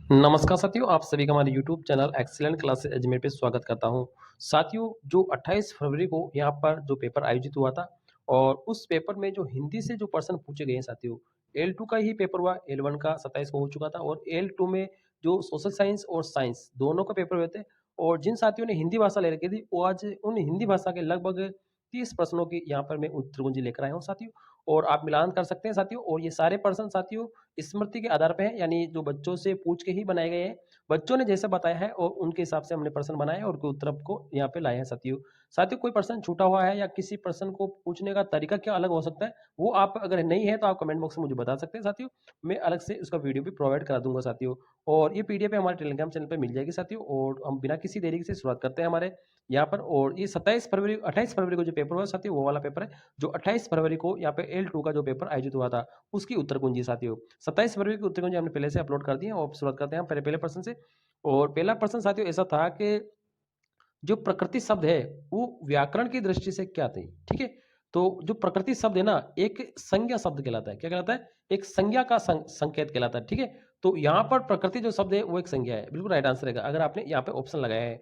नमस्कार साथियों, आप सभी का हमारे YouTube channel excellent classes Ajmer पे स्वागत करता हूं। साथियों, जो 28 फरवरी को यहाँ पर जो पेपर आयोजित हुआ था और उस पेपर में जो हिंदी से जो प्रश्न पूछे गए हैं साथियों, L2 का ही पेपर हुआ, L1 का 27 को हो चुका था और L2 में जो सोशल साइंस और साइंस दोनों का पेपर हुए थे और जिन साथियों ने हिंदी भाषा ले रखी थी, वो आज उन हिंदी भाषा के लगभग 30 प्रश्नों की यहाँ पर मैं उत्तर कुंजी लेकर आया हूँ साथियों। और आप मिलान कर सकते हैं साथियों, और ये सारे प्रश्न साथियों स्मृति के आधार पे है, यानी जो बच्चों से पूछ के ही बनाए गए हैं। बच्चों ने जैसा बताया है और उनके हिसाब से हमने प्रश्न बनाए और उनके उत्तर को यहाँ पे लाए हैं साथियों। साथियों, कोई प्रश्न छूटा हुआ है या किसी प्रश्न को पूछने का तरीका क्या अलग हो सकता है, वो आप अगर नहीं है तो आप कमेंट बॉक्स में मुझे बता सकते हैं साथियों। मैं अलग से उसका वीडियो भी प्रोवाइड करा दूंगा साथियों। और ये पीडीएफ हमारे टेलीग्राम चैनल पर मिल जाएगी साथियों। और हम बिना किसी देरी से शुरुआत करते हैं हमारे यहाँ पर। और ये 28 फरवरी को जो पेपर हुआ साथियों, वो वाला पेपर है जो 28 फरवरी को यहाँ पे L2 का जो पेपर आयोजित हुआ था, उसकी उत्तर कुंजी साथियों। 27 फरवरी की उत्तर कुंजी हमने पहले से अपलोड कर दी है और शुरुआत करते हैं हम पहले प्रश्न से। और पहला प्रश्न साथियों ऐसा था कि जो प्रकृति शब्द है वो व्याकरण की दृष्टि से क्या थी, ठीक है। तो जो प्रकृति शब्द है ना, एक संज्ञा शब्द कहलाता है। क्या कहलाता है? एक संज्ञा का संकेत कहलाता है, ठीक है। तो यहाँ पर प्रकृति जो शब्द है वो एक संज्ञा है, बिल्कुल राइट आंसर रहेगा अगर आपने यहाँ पे ऑप्शन लगाया है।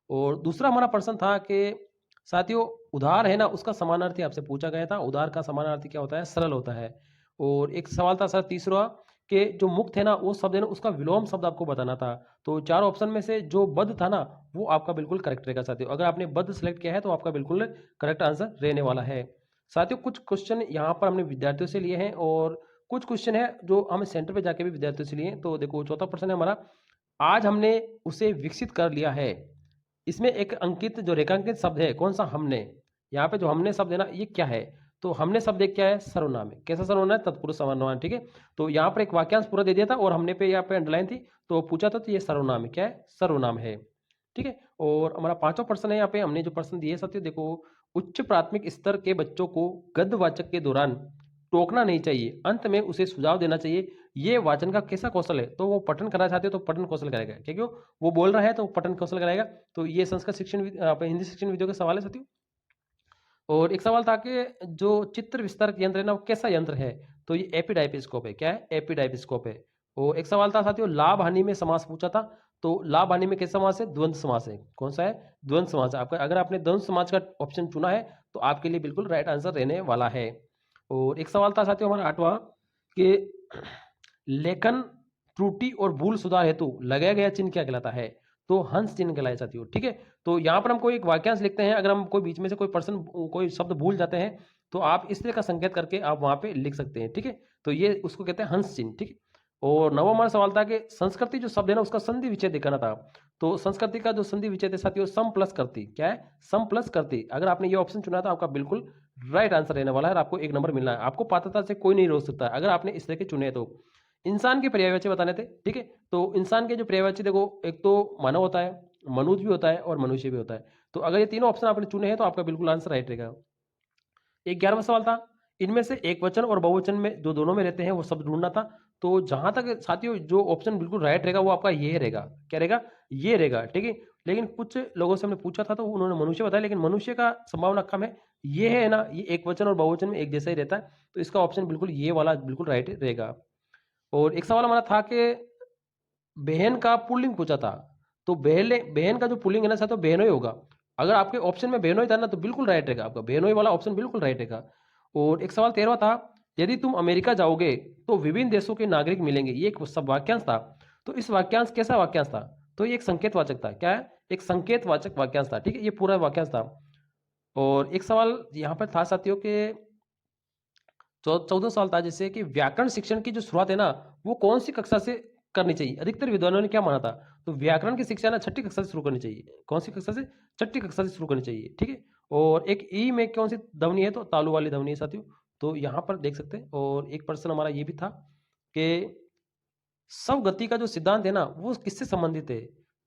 और दूसरा हमारा प्रश्न था कि साथियों, उदार है ना, उसका समानार्थी आपसे पूछा गया था। उदार का समानार्थी क्या होता है? सरल होता है। और एक सवाल था सर तीसरा, कि जो मुक्त है ना, वो शब्द है ना, उसका विलोम शब्द आपको बताना था। तो चार ऑप्शन में से जो बद्ध था ना, वो आपका बिल्कुल करेक्ट रहेगा साथियों। अगर आपने बद्ध सेलेक्ट किया है तो आपका बिल्कुल करेक्ट आंसर रहने वाला है साथियों। कुछ क्वेश्चन यहाँ पर हमने विद्यार्थियों से लिए हैं और कुछ क्वेश्चन है जो हमें सेंटर पे जाके भी विद्यार्थियों से लिए हैं। तो देखो, चौथा प्रश्न है हमारा, आज हमने उसे विकसित कर लिया है। इसमें एक अंकित जो रेखांकित शब्द है, कौन सा? हमने। यहाँ पे जो हमने शब्द है ना, ये क्या है? तो हमने शब्द एक क्या है? सर्वनाम है। कैसा सर्वनाम है? तत्पुरुष सर्वनाम, ठीक है। तो यहाँ पर एक वाक्यांश पूरा दे दिया था और हमने पे यहाँ पे अंडरलाइन थी, तो पूछा था, तो ये सर्वनाम है। क्या है? सर्वनाम है, ठीक है। और हमारा पांचवा प्रश्न है, यहाँ पे हमने जो प्रश्न दिए साथियों, देखो, उच्च प्राथमिक स्तर के बच्चों को गद्यवाचक के दौरान टोकना नहीं चाहिए, अंत में उसे सुझाव देना चाहिए। ये वाचन का कैसा कौशल है? तो वो पठन करना चाहते हो तो पठन कौशल करेगा, क्योंकि वो बोल रहा है तो पठन कौशल कराएगा। तो ये संस्कृत शिक्षण हिंदी शिक्षण विधियों के सवाल है साथियों। और एक सवाल था कि जो चित्र विस्तारक यंत्र है ना, वो कैसा यंत्र है? तो ये एपिडाइपिस्कोप है। क्या है? एपिडाइपिस्कोप है। और एक सवाल था साथियों, लाभ हानि में समास पूछा था। तो लाभ हानि में कैसा समास है? द्वंद्व समास है। कौन सा है? द्वंद्व समास है आपका। अगर आपने द्वंद्व समास का ऑप्शन चुना है तो आपके लिए बिल्कुल राइट आंसर रहने वाला है। और एक सवाल था साथियों हमारा आठवां, कि लेखन त्रुटि और भूल सुधार हेतु लगाया गया चिन्ह क्या कहलाता है? तो हंस चिन्ह कहलाए साथियों, ठीक है। तो यहाँ पर हम कोई एक वाक्यांश लिखते हैं, अगर हम कोई बीच में से कोई पर्सन कोई शब्द भूल जाते हैं तो आप इस तरह का संकेत करके आप वहां पे लिख सकते हैं, ठीक है। तो ये उसको कहते हैं हंस चिन्ह, ठीक है। और नवा हमारा सवाल था कि संस्कृति जो शब्द है ना, उसका संधि विच्छेद दिखाना था। तो संस्कृति का जो संधि विच्छेद है साथियों, सम प्लस करती। क्या है? सम प्लस करती। अगर आपने ये ऑप्शन चुना तो आपका बिल्कुल राइट आंसर रहने वाला है और आपको एक नंबर मिलना है। आपको पात्रता से कोई नहीं रोक सकता अगर आपने इस तरह के चुने तो। इंसान के पर्यायवाची बताने थे, ठीक है। तो इंसान के जो पर्यायवाची देखो, एक तो मानव होता है, मनुष्य भी होता है और मनुष्य भी होता है। तो अगर ये तीनों ऑप्शन आपने चुने हैं तो आपका बिल्कुल आंसर राइट रहेगा। एक 11वां सवाल था, इनमें से एक वचन और बहुवचन में जो दोनों में रहते हैं वो शब्द ढूंढना था। तो जहां तक साथियों जो ऑप्शन बिल्कुल राइट रहेगा वो आपका ये रहेगा। क्या रहेगा? ये रहेगा, ठीक है। लेकिन कुछ लोगों से हमने पूछा था तो उन्होंने मनुष्य बताया, लेकिन मनुष्य का संभावना कम है। ये है ना, ये एक वचन और बहुवचन में एक जैसा ही रहता है, तो इसका ऑप्शन बिल्कुल ये वाला बिल्कुल राइट रहेगा। और एक सवाल हमारा था कि बहन का पुल्लिंग पूछा था। तो बहन का जो पुल्लिंग है ना साथियों, बहनोई होगा। अगर आपके ऑप्शन में बहनोई था ना तो बिल्कुल राइट रहेगा आपका, बहनोई वाला ऑप्शन बिल्कुल राइट रहेगा। और एक सवाल 13वां था, यदि तुम अमेरिका जाओगे तो विभिन्न देशों के नागरिक मिलेंगे। ये एक सब वाक्यांश था। तो इस वाक्यांश कैसा वाक्यांश था? तो ये एक संकेतवाचक था। क्या है? एक संकेतवाचक वाक्यांश था, ठीक है। ये पूरा वाक्यांश था। और एक सवाल यहाँ पर था साथियों के 14 साल था, जैसे कि व्याकरण शिक्षण की जो शुरुआत है ना, वो कौन सी कक्षा से करनी चाहिए? अधिकतर विद्वानों ने क्या माना था? तो व्याकरण की शिक्षा ना छठी कक्षा से शुरू करनी चाहिए। कौन सी कक्षा से? छठी कक्षा से शुरू करनी चाहिए, ठीक है। और एक ई में कौन सी ध्वनि है? तो तालु वाली ध्वनि है साथियों। तो यहाँ पर देख सकते हैं। और एक प्रश्न हमारा ये भी था कि स्वगति का जो सिद्धांत है ना, वो किससे संबंधित है?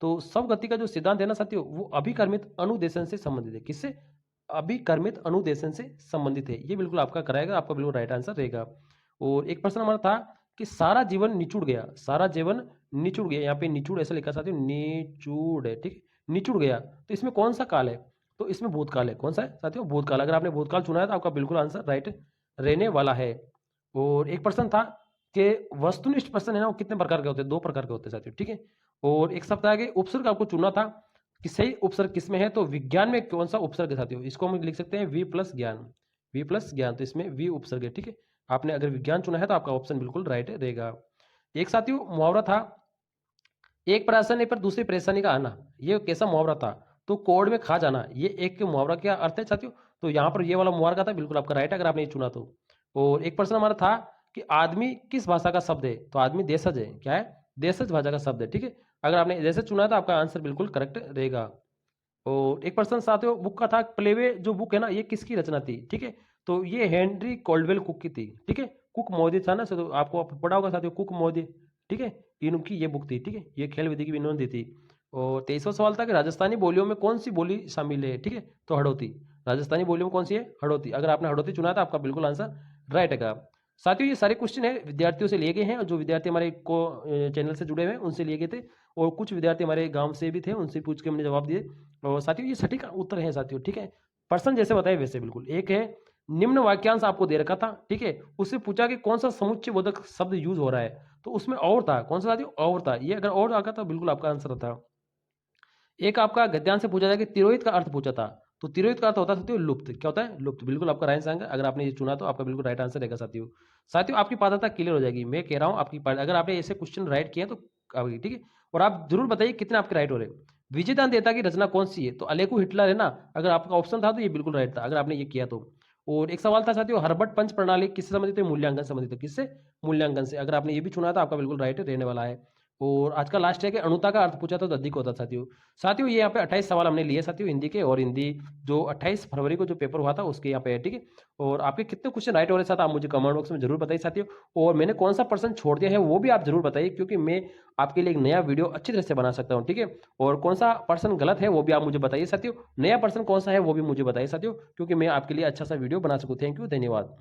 तो स्वगति का जो सिद्धांत है ना साथियों, वो अभिकर्मित अनुदेशन से संबंधित है। किससे? अभिकर्मित अनुदेशन से संबंधित है। ये बिल्कुल आपका कराएगा, आपका बिल्कुल राइट आंसर रहेगा। और एक प्रश्न हमारा था कि सारा जीवन निचुड़ गया। सारा जीवन निचुड़ गया, यहाँ पे निचुड़ ऐसा लिखा साथियों, निचुड़ है, ठीक है। निचुड़ गया, तो इसमें कौन सा काल है? तो इसमें भूतकाल है। कौन सा है साथियों? भूतकाल। अगर आपने भूतकाल चुना है तो आपका बिल्कुल आंसर राइट रहने वाला है। और एक प्रश्न था कि वस्तुनिष्ठ प्रश्न है ना वो कितने प्रकार के होते हैं, 2 प्रकार के होते हैं साथियों, ठीक है। और एक सप्ताह के उपसर्ग आपको चुनना था कि सही उपसर्ग किसमें है, तो विज्ञान में कौन सा उपसर्ग है साथियों, इसको हम लिख सकते हैं वी प्लस ज्ञान, वी प्लस ज्ञान, तो इसमें वी उपसर्ग है, ठीक है। आपने अगर विज्ञान चुना है तो आपका ऑप्शन बिल्कुल राइट रहेगा। एक साथियों मुहावरा था, एक परेशानी पर दूसरी परेशानी का आना, ये कैसा मुहावरा था, तो कोड़ में खा जाना, ये एक मुहावरा क्या अर्थ है साथियों, तो यहाँ पर ये वाला मुहावरा का था, बिल्कुल आपका राइट है अगर आपने ये चुना तो। और एक प्रश्न हमारा था कि आदमी किस भाषा का शब्द है, तो आदमी देशज है, क्या है, देशज भाषा का शब्द है, ठीक है। अगर आपने देशज चुना है तो आपका आंसर बिल्कुल करेक्ट रहेगा। और एक पर्सन साथियों बुक का था, प्लेवे जो बुक है ना ये किसकी रचना थी, ठीक है, तो ये हेनरी कॉल्डवेल कुक की थी, ठीक है। कुक महोदय था ना, तो आपको पढ़ा होगा साथियों कुक महोदय, ठीक है, इनकी ये बुक थी, ठीक है, ये खेल विधि की भी इन्होंने दी थी। और 23वां सवाल था कि राजस्थानी बोलियों में कौन सी बोली शामिल है, ठीक है, तो हड़ौती, राजस्थानी बोलियों में कौन सी है, हड़ौती, अगर आपने हड़ौती चुना था आपका बिल्कुल आंसर राइट है। साथियों ये सारे क्वेश्चन है विद्यार्थियों से लिए गए हैं, और जो विद्यार्थी हमारे को चैनल से जुड़े हुए हैं उनसे लिए गए थे, और कुछ विद्यार्थी हमारे गांव से भी थे, उनसे पूछ के हमने जवाब दिए। और साथियों ये सटीक उत्तर है साथियों, ठीक है, पर्सन जैसे बताए वैसे बिल्कुल। एक है निम्न वाक्यांश आपको दे रखा था, ठीक है, उससे पूछा कि कौन सा समुच्चय बोधक शब्द यूज हो रहा है, तो उसमें और था, कौन सा साथियों, और था, ये अगर और आगा तो बिल्कुल आपका आंसर था। एक आपका गद्यांश से पूछा था कि तिरोहित का अर्थ पूछा था, तो तिरोहित का अर्थ होता है साथियों लुप्त, क्या होता है, लुप्त, बिल्कुल आपका राइट आंसर, अगर आपने ये चुना तो आपका बिल्कुल राइट आंसर रहेगा साथियों। साथियों आपकी पात्रता क्लियर हो जाएगी, मैं कह रहा हूँ आपकी अगर आपने ऐसे क्वेश्चन राइट किए हैं तो आगे, ठीक है। और आप जरूर बताइए कितने आपके राइट हो रहे हैं। विजयदान देता की रचना कौन सी है, तो अलेकु हिटलर है ना, अगर आपका ऑप्शन था तो ये बिल्कुल राइट था अगर आपने ये किया तो। और एक सवाल था साथियों हर्बर्ट पंच प्रणाली किससे संबंधित है, मूल्यांकन संबंधित है, किससे, मूल्यांकन से, अगर आपने ये भी चुना था आपका बिल्कुल राइट रहने वाला है। और आज का लास्ट है कि अणुता का अर्थ पूछा था तो अधिक होता साथियों। साथियों ये यहाँ पे 28 सवाल हमने लिए साथियों हिंदी के, और हिंदी जो 28 फरवरी को जो पेपर हुआ था उसके यहाँ पे है, ठीक है। और आपके कितने क्वेश्चन राइट हो रहे साथ आप मुझे कमेंट बॉक्स में जरूर बताइए साथियों। और मैंने कौन सा पर्सन छोड़ दिया है वो भी आप जरूर बताइए, क्योंकि मैं आपके लिए एक नया वीडियो अच्छी तरह से बना सकता हूँ, ठीक है। और कौन सा पर्सन गलत है वो भी आप मुझे बताइए साथियों, नया पर्सन कौन सा है वो भी मुझे बताइए साथियों, क्योंकि मैं आपके लिए अच्छा सा वीडियो बना सकूँ। थैंक यू, धन्यवाद।